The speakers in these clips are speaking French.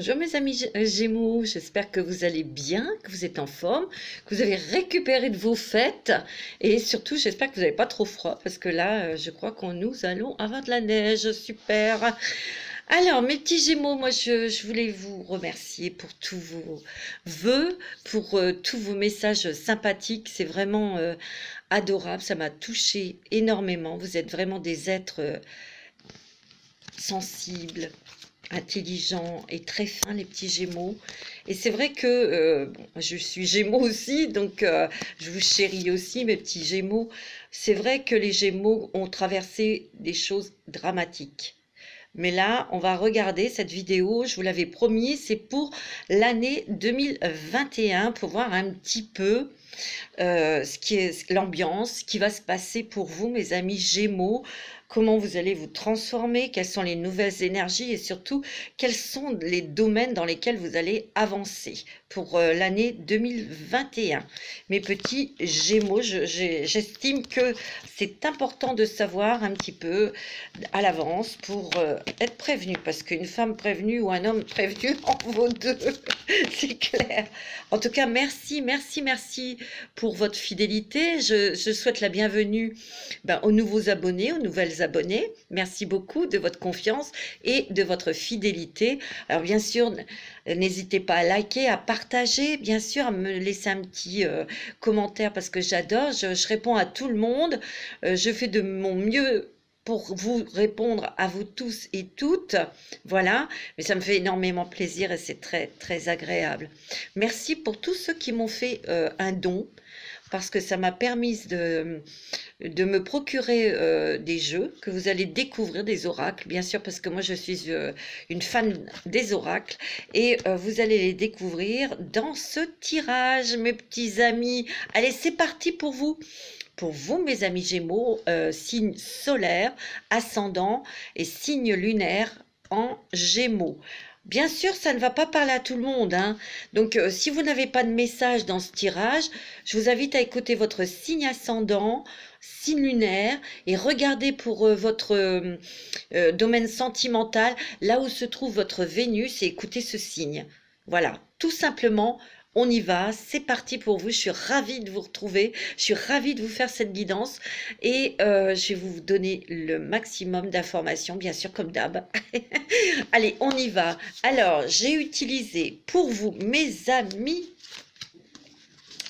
Bonjour mes amis Gémeaux, j'espère que vous allez bien, que vous êtes en forme, que vous avez récupéré de vos fêtes et surtout j'espère que vous n'avez pas trop froid parce que là je crois qu'on nous allons avoir de la neige, super. Alors mes petits Gémeaux, moi je voulais vous remercier pour tous vos vœux, pour tous vos messages sympathiques, c'est vraiment adorable, ça m'a touché énormément, vous êtes vraiment des êtres sensibles, intelligent et très fin, les petits Gémeaux. Et c'est vrai que bon, je suis Gémeaux aussi, donc je vous chéris aussi, mes petits Gémeaux. C'est vrai que les Gémeaux ont traversé des choses dramatiques. Mais là, on va regarder cette vidéo, je vous l'avais promis, c'est pour l'année 2021, pour voir un petit peu ce qui est l'ambiance, ce qui va se passer pour vous, mes amis Gémeaux, comment vous allez vous transformer, quelles sont les nouvelles énergies et surtout quels sont les domaines dans lesquels vous allez avancer pour l'année 2021. Mes petits Gémeaux, j'estime que c'est important de savoir un petit peu à l'avance pour être prévenu, parce qu'une femme prévenue ou un homme prévenu en vaut deux, c'est clair. En tout cas, merci, merci, merci pour votre fidélité. Je souhaite la bienvenue aux nouveaux abonnés, aux nouvelles abonnées. Merci beaucoup de votre confiance et de votre fidélité. Alors bien sûr, n'hésitez pas à liker, à partager, bien sûr, à me laisser un petit commentaire parce que j'adore. Je réponds à tout le monde. Je fais de mon mieux pour vous répondre à vous tous et toutes, voilà, mais ça me fait énormément plaisir et c'est très très agréable. Merci pour tous ceux qui m'ont fait un don, parce que ça m'a permis de me procurer des jeux que vous allez découvrir, des oracles, bien sûr, parce que moi je suis une fan des oracles, et vous allez les découvrir dans ce tirage, mes petits amis. Allez, c'est parti pour vous. Pour vous, mes amis Gémeaux, signe solaire, ascendant et signe lunaire en Gémeaux. Bien sûr, ça ne va pas parler à tout le monde, hein. Donc, si vous n'avez pas de message dans ce tirage, je vous invite à écouter votre signe ascendant, signe lunaire, et regardez pour votre domaine sentimental, là où se trouve votre Vénus, et écoutez ce signe. Voilà, tout simplement. On y va, c'est parti pour vous. Je suis ravie de vous retrouver. Je suis ravie de vous faire cette guidance. Et je vais vous donner le maximum d'informations, bien sûr, comme d'hab. Allez, on y va. Alors, j'ai utilisé pour vous, mes amis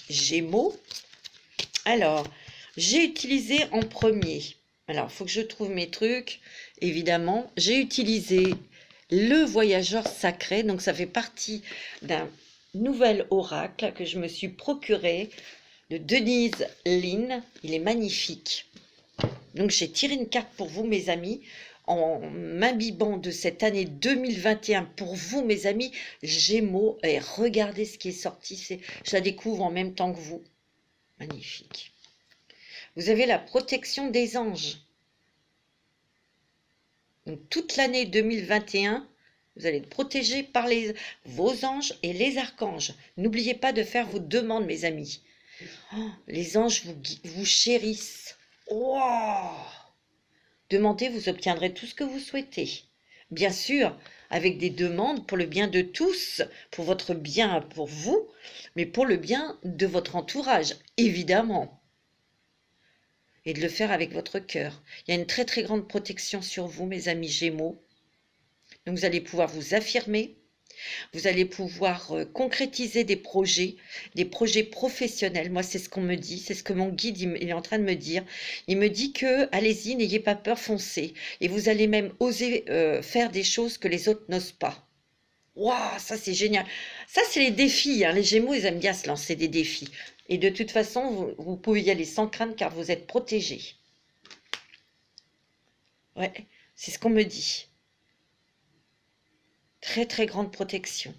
Gémeaux. Alors, j'ai utilisé en premier. Alors, il faut que je trouve mes trucs. Évidemment, j'ai utilisé le voyageur sacré. Donc, ça fait partie d'un nouvel oracle que je me suis procuré de Denise Lynn. Il est magnifique. Donc j'ai tiré une carte pour vous, mes amis, en m'imbibant de cette année 2021 pour vous, mes amis Gémeaux. Et regardez ce qui est sorti, je la découvre en même temps que vous. Magnifique. Vous avez la protection des anges. Donc toute l'année 2021, vous allez être protégé par vos anges et les archanges. N'oubliez pas de faire vos demandes, mes amis. Oh, les anges vous chérissent. Wow. Demandez, vous obtiendrez tout ce que vous souhaitez. Bien sûr, avec des demandes pour le bien de tous, pour votre bien, pour vous, mais pour le bien de votre entourage, évidemment. Et de le faire avec votre cœur. Il y a une très très grande protection sur vous, mes amis Gémeaux. Donc vous allez pouvoir vous affirmer, vous allez pouvoir concrétiser des projets professionnels. Moi, c'est ce qu'on me dit, c'est ce que mon guide il est en train de me dire. Il me dit que, allez-y, n'ayez pas peur, foncez. Et vous allez même oser faire des choses que les autres n'osent pas. Waouh, ça c'est génial. Ça, c'est les défis, hein. Les Gémeaux, ils aiment bien se lancer des défis. Et de toute façon, vous pouvez y aller sans crainte car vous êtes protégés. Ouais, c'est ce qu'on me dit. Très très grande protection.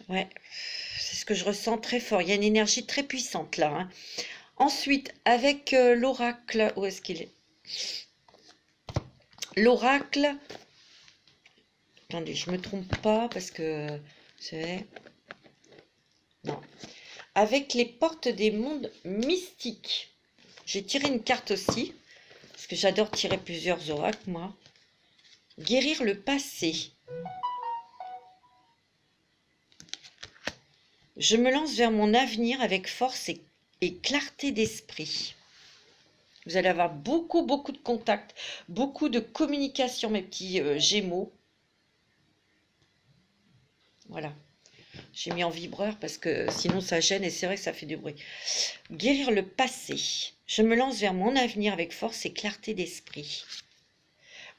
Ouais, c'est ce que je ressens très fort. Il y a une énergie très puissante là, hein. Ensuite, avec l'oracle, où est-ce qu'il est? L'oracle, attendez, je me trompe pas parce que c'est... Non. Avec les portes des mondes mystiques. J'ai tiré une carte aussi, parce que j'adore tirer plusieurs oracles, moi. Guérir le passé. Je me lance vers mon avenir avec force et clarté d'esprit. Vous allez avoir beaucoup de contacts, beaucoup de communication, mes petits Gémeaux. Voilà. J'ai mis en vibreur parce que sinon ça gêne et c'est vrai que ça fait du bruit. Guérir le passé. Je me lance vers mon avenir avec force et clarté d'esprit.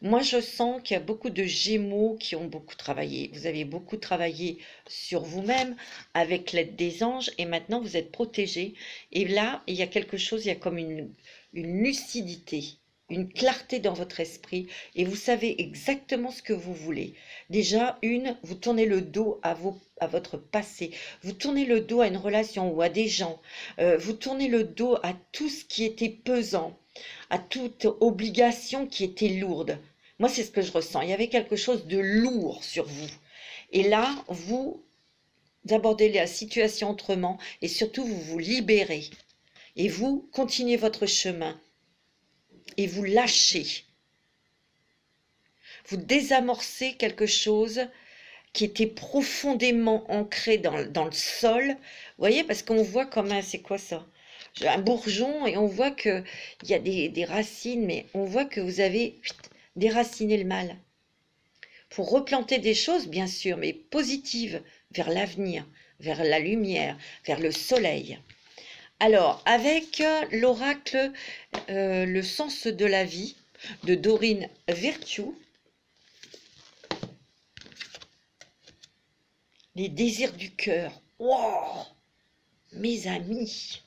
Moi, je sens qu'il y a beaucoup de Gémeaux qui ont beaucoup travaillé. Vous avez beaucoup travaillé sur vous-même avec l'aide des anges et maintenant vous êtes protégés. Et là, il y a quelque chose, il y a comme une lucidité, une clarté dans votre esprit et vous savez exactement ce que vous voulez. Déjà, vous tournez le dos à votre passé, vous tournez le dos à une relation ou à des gens, vous tournez le dos à tout ce qui était pesant, à toute obligation qui était lourde. Moi, c'est ce que je ressens. Il y avait quelque chose de lourd sur vous. Et là, vous abordez la situation autrement et surtout, vous vous libérez. Et vous continuez votre chemin. Et vous lâchez. Vous désamorcez quelque chose qui était profondément ancré dans le sol. Vous voyez, parce qu'on voit comme c'est quoi ça? Un bourgeon et on voit qu'il y a des racines, mais on voit que vous avez déraciné le mal. Pour replanter des choses, bien sûr, mais positives, vers l'avenir, vers la lumière, vers le soleil. Alors, avec l'oracle Le sens de la vie de Dorine Virtue, les désirs du cœur. Wow, mes amis!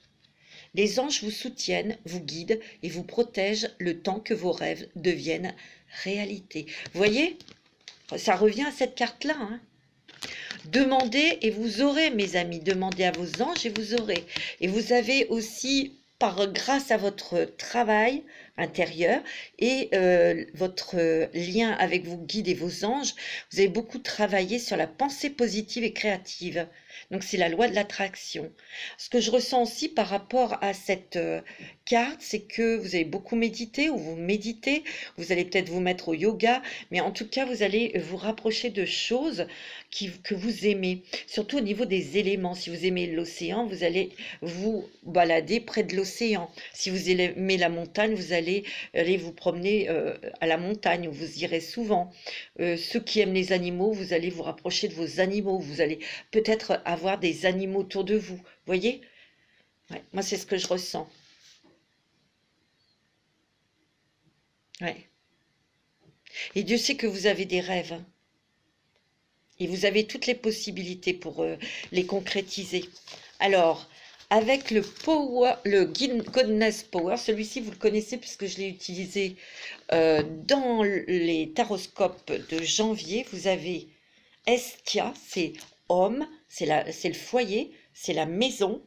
Les anges vous soutiennent, vous guident et vous protègent le temps que vos rêves deviennent réalité. Vous voyez, ça revient à cette carte-là. Hein. Demandez et vous aurez, mes amis. Demandez à vos anges et vous aurez. Et vous avez aussi, grâce à votre travail intérieur et votre lien avec vos guides et vos anges, vous avez beaucoup travaillé sur la pensée positive et créative. Donc, c'est la loi de l'attraction. Ce que je ressens aussi par rapport à cette carte, c'est que vous avez beaucoup médité ou vous méditez. Vous allez peut-être vous mettre au yoga, mais en tout cas, vous allez vous rapprocher de choses que vous aimez. Surtout au niveau des éléments. Si vous aimez l'océan, vous allez vous balader près de l'océan. Si vous aimez la montagne, vous allez aller vous promener à la montagne où vous irez souvent. Ceux qui aiment les animaux, vous allez vous rapprocher de vos animaux. Vous allez peut-être avoir des animaux autour de vous. Voyez? Ouais, moi, c'est ce que je ressens. Ouais. Et Dieu sait que vous avez des rêves. Hein. Et vous avez toutes les possibilités pour les concrétiser. Alors, avec le Goodness Power, celui-ci, vous le connaissez puisque je l'ai utilisé dans les taroscopes de janvier. Vous avez Estia, c'est homme, c'est le foyer, c'est la maison.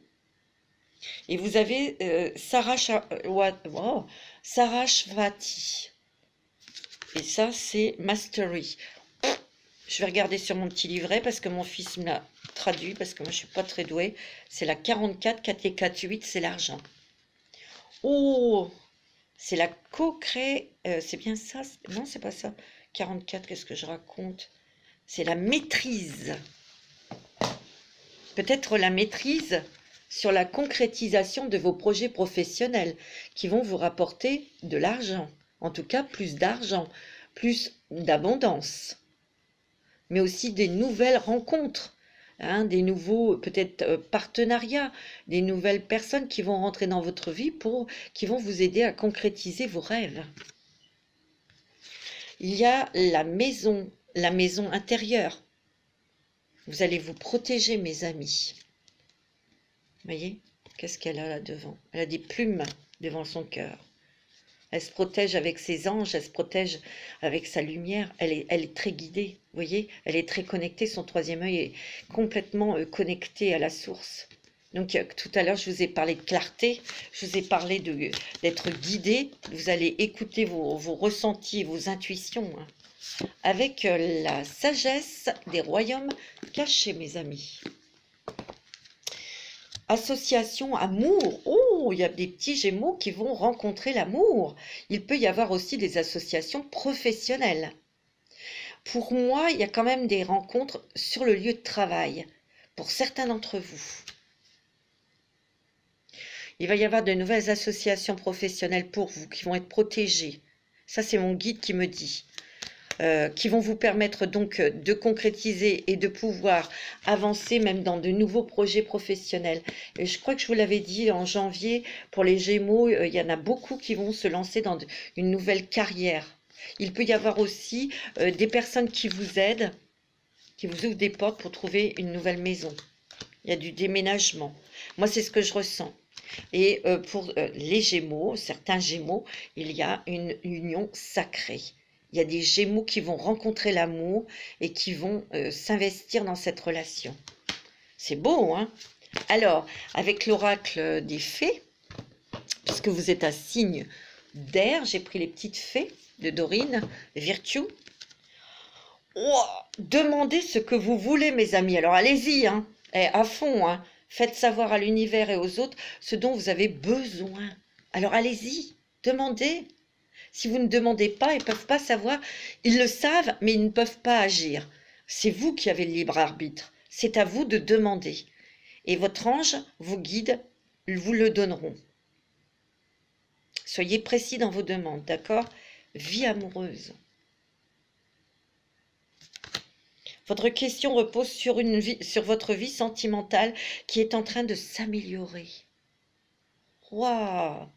Et vous avez Sarasvati. Et ça, c'est Mastery. Je vais regarder sur mon petit livret parce que mon fils me l'a traduit, parce que moi, je ne suis pas très douée. C'est la 44, 4 et 4, 8, c'est l'argent. Oh, c'est la co-cré... c'est bien ça? Non, c'est pas ça. 44, qu'est-ce que je raconte? C'est la maîtrise. Peut-être la maîtrise sur la concrétisation de vos projets professionnels qui vont vous rapporter de l'argent. En tout cas, plus d'argent, plus d'abondance. Mais aussi des nouvelles rencontres, hein, des nouveaux peut-être partenariats, des nouvelles personnes qui vont rentrer dans votre vie qui vont vous aider à concrétiser vos rêves. Il y a la maison intérieure. Vous allez vous protéger, mes amis. Vous voyez, qu'est-ce qu'elle a là devant? Elle a des plumes devant son cœur. Elle se protège avec ses anges, elle se protège avec sa lumière. Elle est très guidée, vous voyez. Elle est très connectée, son troisième œil est complètement connecté à la source. Donc tout à l'heure, je vous ai parlé de clarté, je vous ai parlé d'être guidé. Vous allez écouter vos ressentis, vos intuitions, hein, avec la sagesse des royaumes cachés, mes amis. Association amour. Oh, il y a des petits Gémeaux qui vont rencontrer l'amour. Il peut y avoir aussi des associations professionnelles. Pour moi, il y a quand même des rencontres sur le lieu de travail. pour certains d'entre vous. Il va y avoir de nouvelles associations professionnelles pour vous qui vont être protégées. Ça, c'est mon guide qui me dit. Qui vont vous permettre donc de concrétiser et de pouvoir avancer même dans de nouveaux projets professionnels. Et je crois que je vous l'avais dit en janvier, pour les Gémeaux, il y en a beaucoup qui vont se lancer dans une nouvelle carrière. Il peut y avoir aussi des personnes qui vous aident, qui vous ouvrent des portes pour trouver une nouvelle maison. Il y a du déménagement. Moi, c'est ce que je ressens. Et pour les Gémeaux, certains Gémeaux, il y a une union sacrée. Il y a des Gémeaux qui vont rencontrer l'amour et qui vont s'investir dans cette relation. C'est beau, hein? Alors, avec l'oracle des fées, puisque vous êtes un signe d'air, j'ai pris les petites fées de Dorine, Virtue. Oh, demandez ce que vous voulez, mes amis. Alors, allez-y, hein, à fond, hein. Faites savoir à l'univers et aux autres ce dont vous avez besoin. Alors, allez-y, demandez. Si vous ne demandez pas, ils ne peuvent pas savoir. Ils le savent, mais ils ne peuvent pas agir. C'est vous qui avez le libre arbitre. C'est à vous de demander. Et votre ange, vos guides, vous le donneront. Soyez précis dans vos demandes, d'accord? Vie amoureuse. Votre question repose sur votre vie sentimentale qui est en train de s'améliorer. Waouh!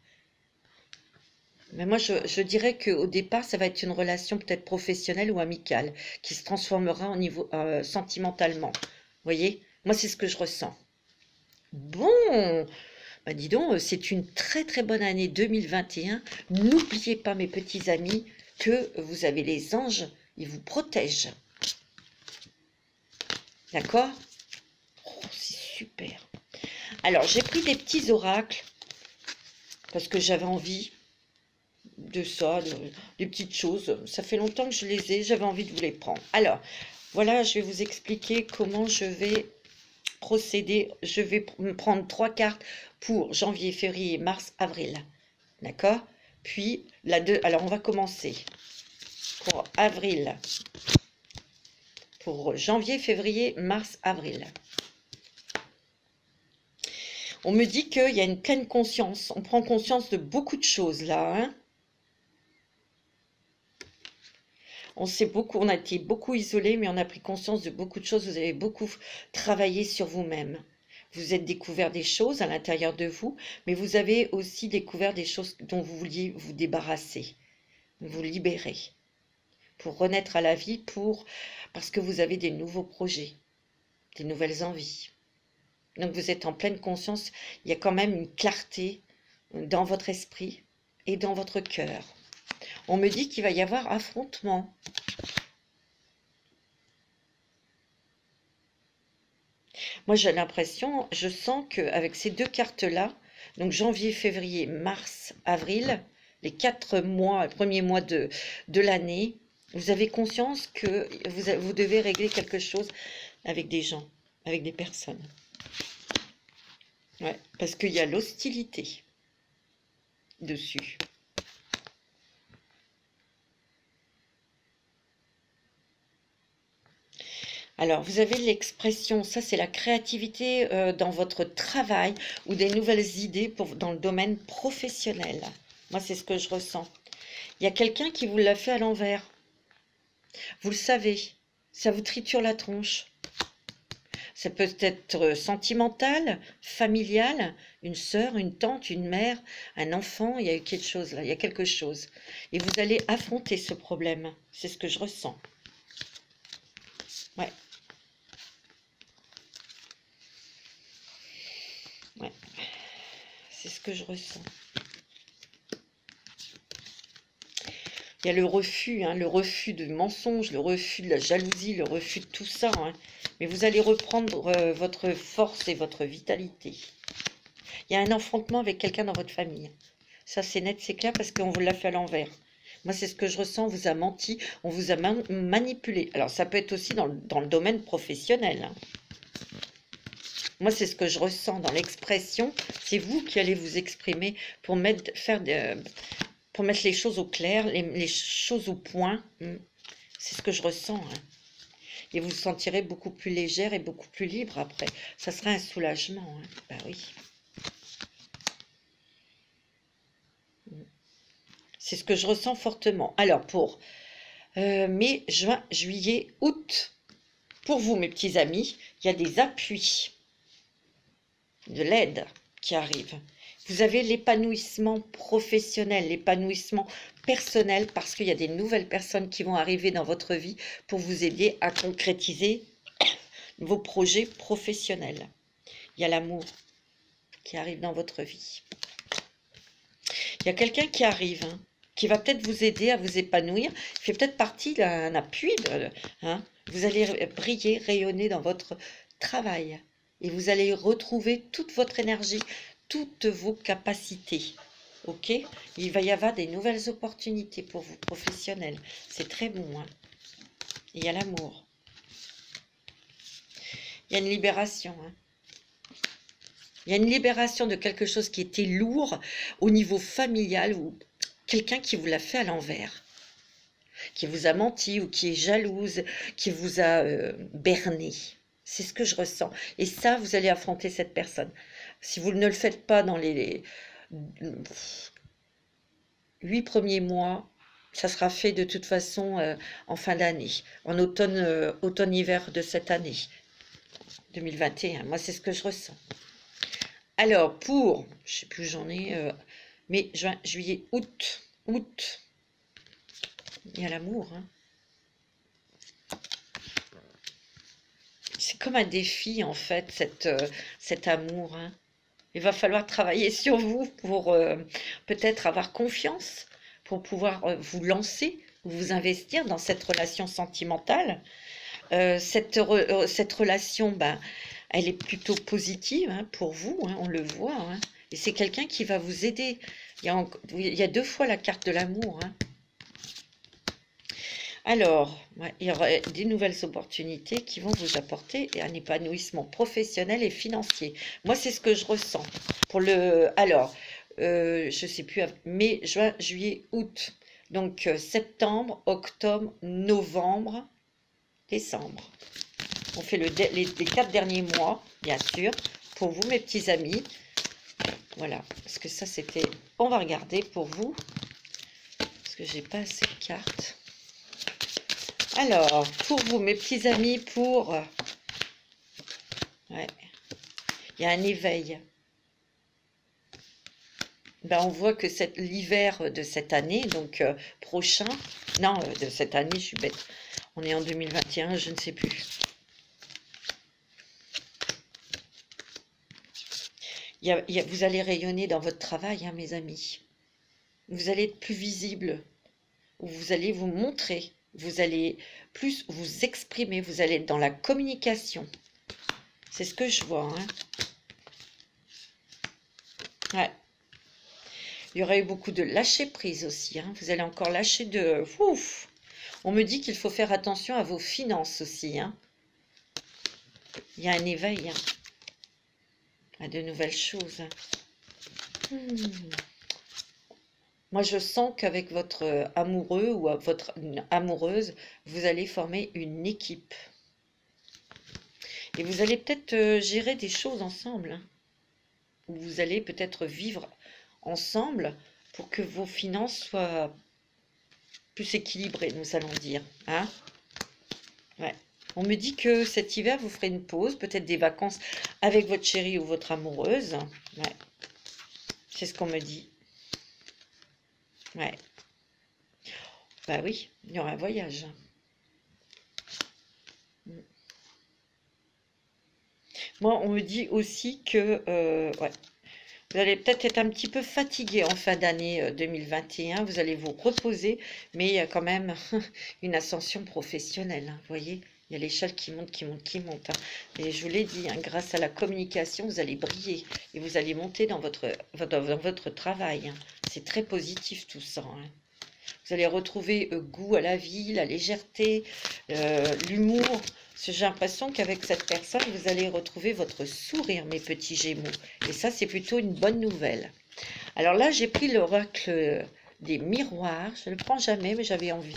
Mais moi, je dirais qu'au départ, ça va être une relation peut-être professionnelle ou amicale qui se transformera au niveau sentimentalement. Vous voyez? Moi, c'est ce que je ressens. Bon, bah dis donc, c'est une très très bonne année 2021. N'oubliez pas, mes petits amis, que vous avez les anges, ils vous protègent. D'accord? Oh, c'est super. Alors, j'ai pris des petits oracles parce que j'avais envie de ça, des petites choses. Ça fait longtemps que je les ai, j'avais envie de vous les prendre. Alors, voilà, je vais vous expliquer comment je vais procéder. Je vais me prendre 3 cartes pour janvier, février, mars, avril. D'accord? Puis, alors on va commencer pour avril. Pour janvier, février, mars, avril. On me dit qu'il y a une pleine conscience. On prend conscience de beaucoup de choses là, hein. On a été beaucoup isolés, mais on a pris conscience de beaucoup de choses. Vous avez beaucoup travaillé sur vous-même. Vous êtes découvert des choses à l'intérieur de vous, mais vous avez aussi découvert des choses dont vous vouliez vous débarrasser, vous libérer, pour renaître à la vie, parce que vous avez des nouveaux projets, des nouvelles envies. Donc vous êtes en pleine conscience, il y a quand même une clarté dans votre esprit et dans votre cœur. On me dit qu'il va y avoir affrontement. Moi, j'ai l'impression, je sens qu'avec ces 2 cartes-là, donc janvier, février, mars, avril, les 4 mois, premiers mois de l'année, vous avez conscience que vous devez régler quelque chose avec des gens, avec des personnes. Ouais, parce qu'il y a l'hostilité dessus. Alors, vous avez l'expression, ça c'est la créativité dans votre travail ou des nouvelles idées dans le domaine professionnel. Moi, c'est ce que je ressens. Il y a quelqu'un qui vous l'a fait à l'envers. Vous le savez, ça vous triture la tronche. Ça peut être sentimental, familial, une sœur, une tante, une mère, un enfant, il y a quelque chose là, il y a quelque chose. Et vous allez affronter ce problème, c'est ce que je ressens. Ouais. Ouais, c'est ce que je ressens. Il y a le refus, hein, le refus de mensonge, le refus de la jalousie, le refus de tout ça. Hein. Mais vous allez reprendre votre force et votre vitalité. Il y a un affrontement avec quelqu'un dans votre famille. Ça, c'est net, c'est clair, parce qu'on vous l'a fait à l'envers. Moi, c'est ce que je ressens, on vous a menti, on vous a manipulé. Alors, ça peut être aussi dans le domaine professionnel. Hein. Moi, c'est ce que je ressens dans l'expression. C'est vous qui allez vous exprimer pour mettre les choses au clair, les choses au point. C'est ce que je ressens. Hein. Et vous vous sentirez beaucoup plus légère et beaucoup plus libre après. Ça sera un soulagement, hein. Ben oui. C'est ce que je ressens fortement. Alors, pour mai, juin, juillet, août, pour vous, mes petits amis, il y a des appuis, de l'aide qui arrive. Vous avez l'épanouissement professionnel, l'épanouissement personnel, parce qu'il y a des nouvelles personnes qui vont arriver dans votre vie pour vous aider à concrétiser vos projets professionnels. Il y a l'amour qui arrive dans votre vie. Il y a quelqu'un qui arrive, hein, qui va peut-être vous aider à vous épanouir. Il fait peut-être partie d'un appui. Hein. Vous allez briller, rayonner dans votre travail. Et vous allez retrouver toute votre énergie, toutes vos capacités. Ok? Il va y avoir des nouvelles opportunités pour vous, professionnels. C'est très bon. Hein. Il y a l'amour. Il y a une libération. Hein. Il y a une libération de quelque chose qui était lourd au niveau familial ou quelqu'un qui vous l'a fait à l'envers, qui vous a menti ou qui est jalouse, qui vous a berné. C'est ce que je ressens. Et ça, vous allez affronter cette personne. Si vous ne le faites pas dans les 8 premiers mois, ça sera fait de toute façon en fin d'année, en automne-hiver de cette année, 2021. Moi, c'est ce que je ressens. Alors, pour, je ne sais plus où j'en ai, mai, juin, juillet, août, il y a l'amour. Hein. C'est comme un défi, en fait, cet amour. Hein. Il va falloir travailler sur vous pour peut-être avoir confiance, pour pouvoir vous lancer, vous investir dans cette relation sentimentale. Cette relation, ben, elle est plutôt positive hein, pour vous, hein, on le voit. Hein. Et c'est quelqu'un qui va vous aider. Il y a 2 fois la carte de l'amour. Hein. Alors, ouais, il y aura des nouvelles opportunités qui vont vous apporter un épanouissement professionnel et financier. Moi, c'est ce que je ressens. Pour le, alors, je ne sais plus, mai, juin, juillet, août. Donc, septembre, octobre, novembre, décembre. On fait les 4 derniers mois, bien sûr, pour vous, mes petits amis. Voilà, parce que ça, c'était... On va regarder pour vous, parce que j'ai pas assez de cartes. Alors, pour vous, mes petits amis, pour... Ouais, il y a un éveil. Ben, on voit que l'hiver de cette année, donc prochain... Non, de cette année, je suis bête. On est en 2021, je ne sais plus. Vous allez rayonner dans votre travail, hein, mes amis. Vous allez être plus visible. Vous allez vous montrer. Vous allez plus vous exprimer. Vous allez être dans la communication. C'est ce que je vois. Hein. Ouais. Il y aurait eu beaucoup de lâcher prise aussi. Hein. Vous allez encore lâcher de... Ouf. On me dit qu'il faut faire attention à vos finances aussi. Hein. Il y a un éveil. Hein. À de nouvelles choses. Moi, je sens qu'avec votre amoureux ou votre amoureuse, vous allez former une équipe. Et vous allez peut-être gérer des choses ensemble. Hein, ou vous allez peut-être vivre ensemble pour que vos finances soient plus équilibrées, nous allons dire. Hein? Ouais. On me dit que cet hiver, vous ferez une pause, peut-être des vacances avec votre chérie ou votre amoureuse. Ouais. C'est ce qu'on me dit. Ouais. Bah oui, il y aura un voyage. Moi, on me dit aussi que ouais, vous allez peut-être être un petit peu fatigué en fin d'année 2021. Vous allez vous reposer, mais il y a quand même une ascension professionnelle. Hein, vous voyez, il y a l'échelle qui monte, qui monte, qui monte. Hein. Et je vous l'ai dit, hein, grâce à la communication, vous allez briller et vous allez monter dans votre travail. Hein. C'est très positif tout ça. Hein. Vous allez retrouver goût à la vie, la légèreté, l'humour. J'ai l'impression qu'avec cette personne, vous allez retrouver votre sourire, mes petits Gémeaux. Et ça, c'est plutôt une bonne nouvelle. Alors là, j'ai pris l'oracle des miroirs. Je ne le prends jamais, mais j'avais envie.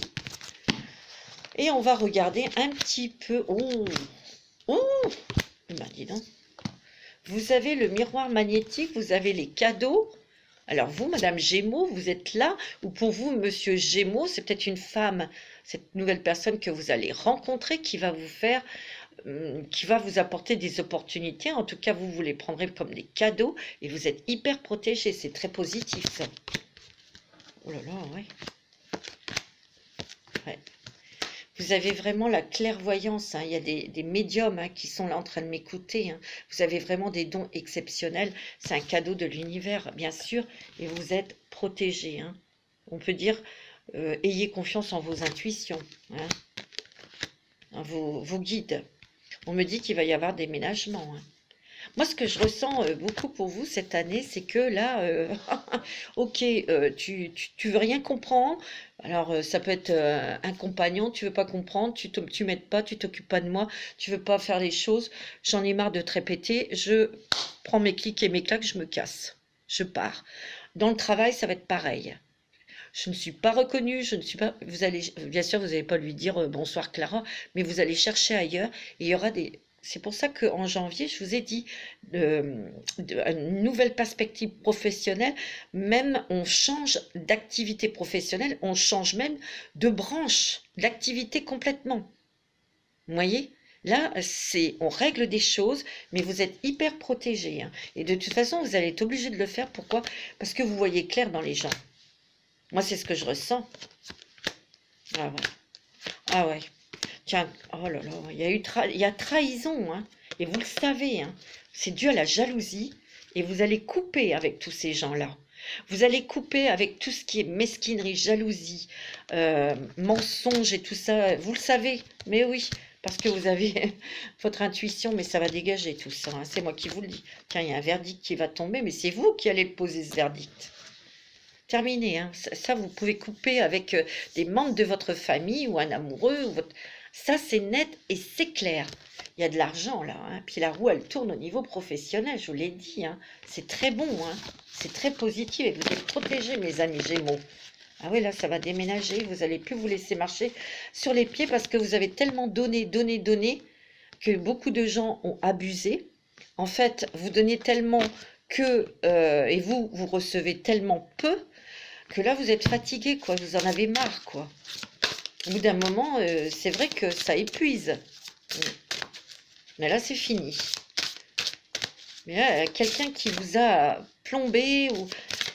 Et on va regarder un petit peu. Oh, oh, ben dis donc. Vous avez le miroir magnétique, vous avez les cadeaux. Alors vous, Madame Gémeaux, vous êtes là, ou pour vous, Monsieur Gémeaux, c'est peut-être une femme, cette nouvelle personne que vous allez rencontrer qui va vous faire, qui va vous apporter des opportunités. En tout cas, vous les prendrez comme des cadeaux et vous êtes hyper protégé. C'est très positif, ça. Oh là là, ouais. Ouais. Vous avez vraiment la clairvoyance, hein. Il y a des médiums, hein, qui sont là en train de m'écouter, hein. Vous avez vraiment des dons exceptionnels. C'est un cadeau de l'univers, bien sûr, et vous êtes protégé, hein. On peut dire, ayez confiance en vos intuitions, hein, en vos guides. On me dit qu'il va y avoir des ménagements, hein. Moi, ce que je ressens beaucoup pour vous cette année, c'est que là, ok, tu veux rien comprendre. Alors, ça peut être un compagnon, tu veux pas comprendre, tu m'aides pas, tu t'occupes pas de moi, tu veux pas faire les choses. J'en ai marre de te répéter. Je prends mes clics et mes claques, je me casse. Je pars. Dans le travail, ça va être pareil. Je ne suis pas reconnue, je ne suis pas. Vous allez, bien sûr, vous n'allez pas lui dire bonsoir Clara, mais vous allez chercher ailleurs. Et il y aura des. C'est pour ça qu'en janvier, je vous ai dit une nouvelle perspective professionnelle. Même on change d'activité professionnelle, on change même de branche, d'activité complètement. Vous voyez? Là, on règle des choses, mais vous êtes hyper protégé, hein. Et de toute façon, vous allez être obligé de le faire. Pourquoi? Parce que vous voyez clair dans les gens. Moi, c'est ce que je ressens. Ah ouais. Ah ouais. Tiens, oh là là, il y a trahison, hein. Et vous le savez, hein. C'est dû à la jalousie. Et vous allez couper avec tous ces gens-là. Vous allez couper avec tout ce qui est mesquinerie, jalousie, mensonge et tout ça. Vous le savez, mais oui, parce que vous avez votre intuition, mais ça va dégager tout ça, hein. C'est moi qui vous le dis. Tiens, il y a un verdict qui va tomber, mais c'est vous qui allez le poser, ce verdict. Terminé, hein. Ça, vous pouvez couper avec des membres de votre famille ou un amoureux. Ça, c'est net et c'est clair. Il y a de l'argent là, hein. Puis la roue, elle tourne au niveau professionnel, je vous l'ai dit, hein. C'est très bon, hein. C'est très positif et vous êtes protégés, mes amis Gémeaux. Ah oui, là, ça va déménager. Vous n'allez plus vous laisser marcher sur les pieds parce que vous avez tellement donné, donné, donné que beaucoup de gens ont abusé. En fait, vous donnez tellement que, et vous recevez tellement peu, que là, vous êtes fatigué, quoi. Vous en avez marre, quoi. Au bout d'un moment, c'est vrai que ça épuise. Mais là, c'est fini. Mais là, quelqu'un qui vous a plombé, ou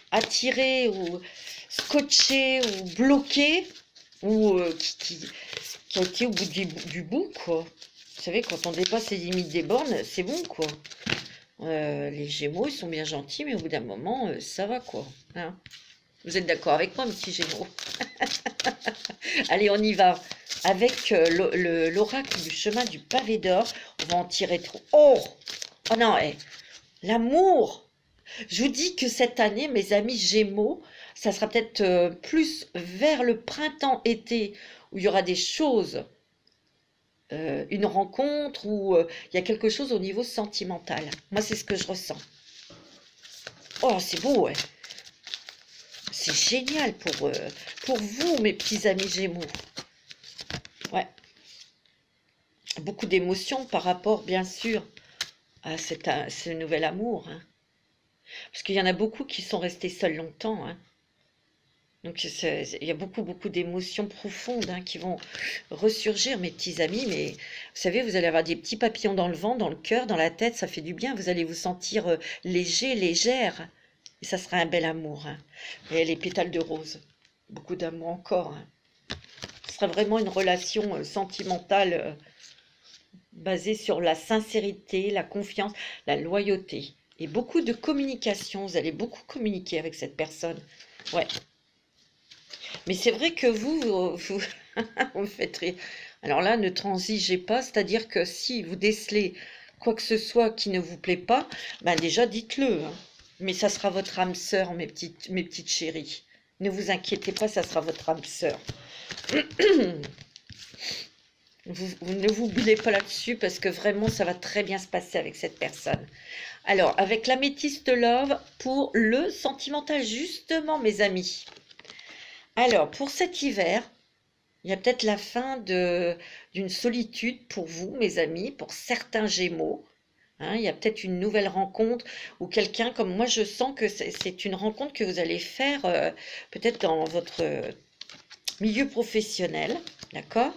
attiré, ou scotché, ou bloqué, ou qui a été au bout du bout, quoi. Vous savez, quand on dépasse les limites des bornes, c'est bon, quoi. Les Gémeaux, ils sont bien gentils, mais au bout d'un moment, ça va, quoi. Hein. Vous êtes d'accord avec moi, mes petits Gémeaux? Allez, on y va. Avec l'oracle du chemin du pavé d'or, on va en tirer trop. Oh! Oh non, l'amour! Je vous dis que cette année, mes amis Gémeaux, ça sera peut-être plus vers le printemps-été, où il y aura des choses, une rencontre, où il y a quelque chose au niveau sentimental. Moi, c'est ce que je ressens. Oh, c'est beau, ouais. C'est génial pour vous, mes petits amis Gémeaux. Ouais. Beaucoup d'émotions par rapport, bien sûr, à ce nouvel amour, hein. Parce qu'il y en a beaucoup qui sont restés seuls longtemps, hein. Donc, il y a beaucoup, beaucoup d'émotions profondes, hein, qui vont ressurgir, mes petits amis. Mais vous savez, vous allez avoir des petits papillons dans le ventre, dans le cœur, dans la tête. Ça fait du bien. Vous allez vous sentir léger, légère. Et ça sera un bel amour, hein. Et les pétales de rose. Beaucoup d'amour encore, hein. Ce sera vraiment une relation sentimentale basée sur la sincérité, la confiance, la loyauté. Et beaucoup de communication. Vous allez beaucoup communiquer avec cette personne. Ouais. Mais c'est vrai que vous vous me faites rire. Alors là, ne transigez pas. C'est-à-dire que si vous décelez quoi que ce soit qui ne vous plaît pas, ben déjà dites-le, hein. Mais ça sera votre âme sœur, mes petites chéries. Ne vous inquiétez pas, ça sera votre âme sœur. Vous ne vous oubliez pas là-dessus parce que vraiment, ça va très bien se passer avec cette personne. Alors, avec l'améthyste love pour le sentimental, justement, mes amis. Alors, pour cet hiver, Il y a peut-être la fin d'une solitude pour vous, mes amis, pour certains Gémeaux. Hein, il y a peut-être une nouvelle rencontre ou quelqu'un comme moi, je sens que c'est une rencontre que vous allez faire peut-être dans votre milieu professionnel. D'accord?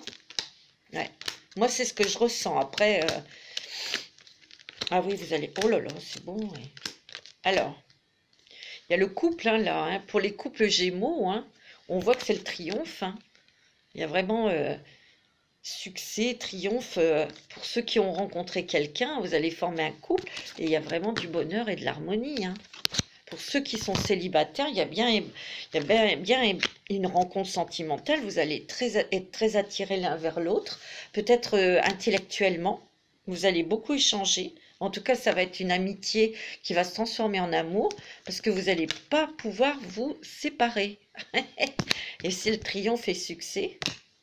Ouais. Moi, c'est ce que je ressens. Après, ah oui, vous allez... Oh là là, c'est bon. Ouais. Alors, il y a le couple, hein, là. Hein. Pour les couples Gémeaux, hein, on voit que c'est le triomphe. Hein. Il y a vraiment succès, triomphe. Pour ceux qui ont rencontré quelqu'un, vous allez former un couple et il y a vraiment du bonheur et de l'harmonie. Hein. Pour ceux qui sont célibataires, il y a bien une rencontre sentimentale. Vous allez être très attirés l'un vers l'autre. Peut-être intellectuellement, vous allez beaucoup échanger. En tout cas, ça va être une amitié qui va se transformer en amour parce que vous n'allez pas pouvoir vous séparer. Et si le triomphe est succès,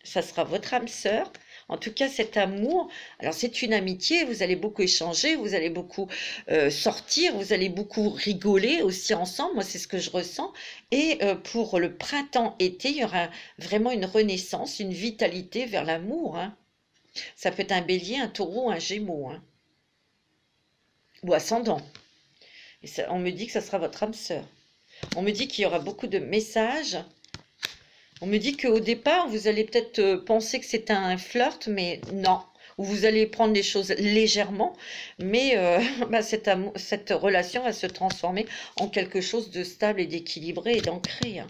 ça sera votre âme sœur. En tout cas, cet amour, alors c'est une amitié, vous allez beaucoup échanger, vous allez beaucoup sortir, vous allez beaucoup rigoler aussi ensemble, moi c'est ce que je ressens. Et pour le printemps-été, il y aura vraiment une renaissance, une vitalité vers l'amour. Hein. Ça peut être un bélier, un taureau, un gémeaux, hein. Ou ascendant. Et ça, on me dit que ça sera votre âme sœur. On me dit qu'il y aura beaucoup de messages. On me dit qu'au départ, vous allez peut-être penser que c'est un flirt, mais non. Ou vous allez prendre les choses légèrement, mais bah, cette relation va se transformer en quelque chose de stable et d'équilibré et d'ancré. Hein.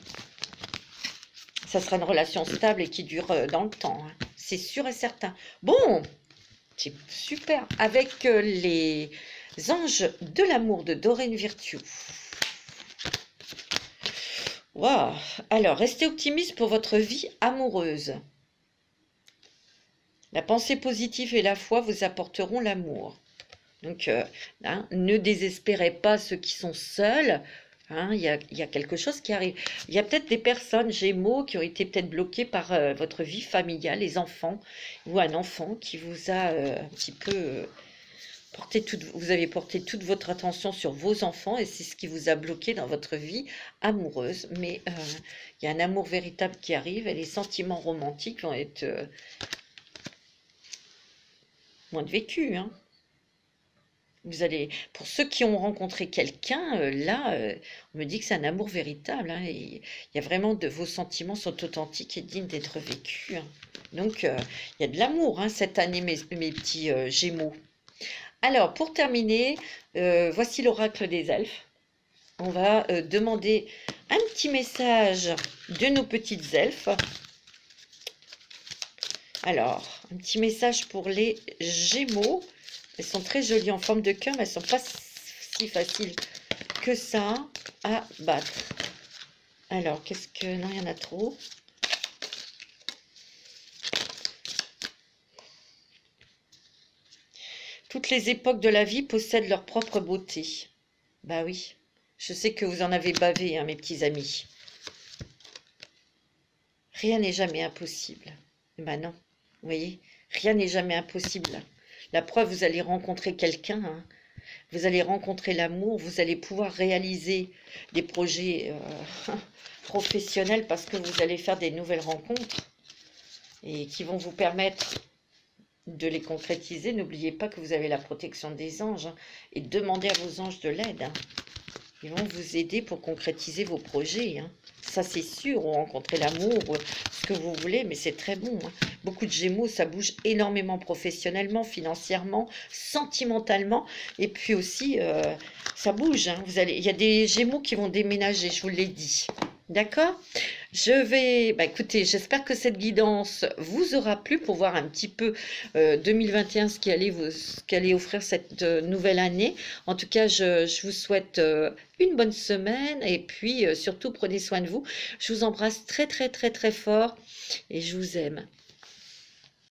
Ça sera une relation stable et qui dure dans le temps. Hein. C'est sûr et certain. Bon, c'est super. Avec les anges de l'amour de Doreen Virtue. Wow. Alors, restez optimiste pour votre vie amoureuse. La pensée positive et la foi vous apporteront l'amour. Donc, hein, ne désespérez pas ceux qui sont seuls. Hein, il y a quelque chose qui arrive. Il y a peut-être des personnes Gémeaux qui ont été peut-être bloquées par votre vie familiale, les enfants, ou un enfant qui vous a un petit peu... vous avez porté toute votre attention sur vos enfants et c'est ce qui vous a bloqué dans votre vie amoureuse. Mais il y a un amour véritable qui arrive et les sentiments romantiques vont être moins de vécus. Hein. Vous allez, pour ceux qui ont rencontré quelqu'un, là, on me dit que c'est un amour véritable. Hein, et il y a vraiment vos sentiments sont authentiques et dignes d'être vécus. Hein. Donc, il y a de l'amour hein, cette année, mes petits Gémeaux. Alors, pour terminer, voici l'oracle des elfes. On va demander un petit message de nos petites elfes. Alors, un petit message pour les Gémeaux. Elles sont très jolies en forme de cœur, mais elles ne sont pas si faciles que ça à battre. Alors, qu'est-ce que... Non, il y en a trop. Toutes les époques de la vie possèdent leur propre beauté. Bah oui, je sais que vous en avez bavé, hein, mes petits amis. Rien n'est jamais impossible. Bah non, vous voyez, rien n'est jamais impossible. La preuve, vous allez rencontrer quelqu'un, hein. Vous allez rencontrer l'amour, vous allez pouvoir réaliser des projets professionnels parce que vous allez faire des nouvelles rencontres et qui vont vous permettre de les concrétiser. N'oubliez pas que vous avez la protection des anges hein, et demandez à vos anges de l'aide. Hein. Ils vont vous aider pour concrétiser vos projets. Hein. Ça, c'est sûr, ou rencontrer l'amour, ce que vous voulez, mais c'est très bon. Hein. Beaucoup de Gémeaux, ça bouge énormément professionnellement, financièrement, sentimentalement, et puis aussi, ça bouge. Hein. Il y a des Gémeaux qui vont déménager, je vous l'ai dit. D'accord? Je vais, bah écoutez, j'espère que cette guidance vous aura plu pour voir un petit peu 2021 ce qu'allait offrir cette nouvelle année. En tout cas, je vous souhaite une bonne semaine et puis surtout prenez soin de vous. Je vous embrasse très très très très fort et je vous aime.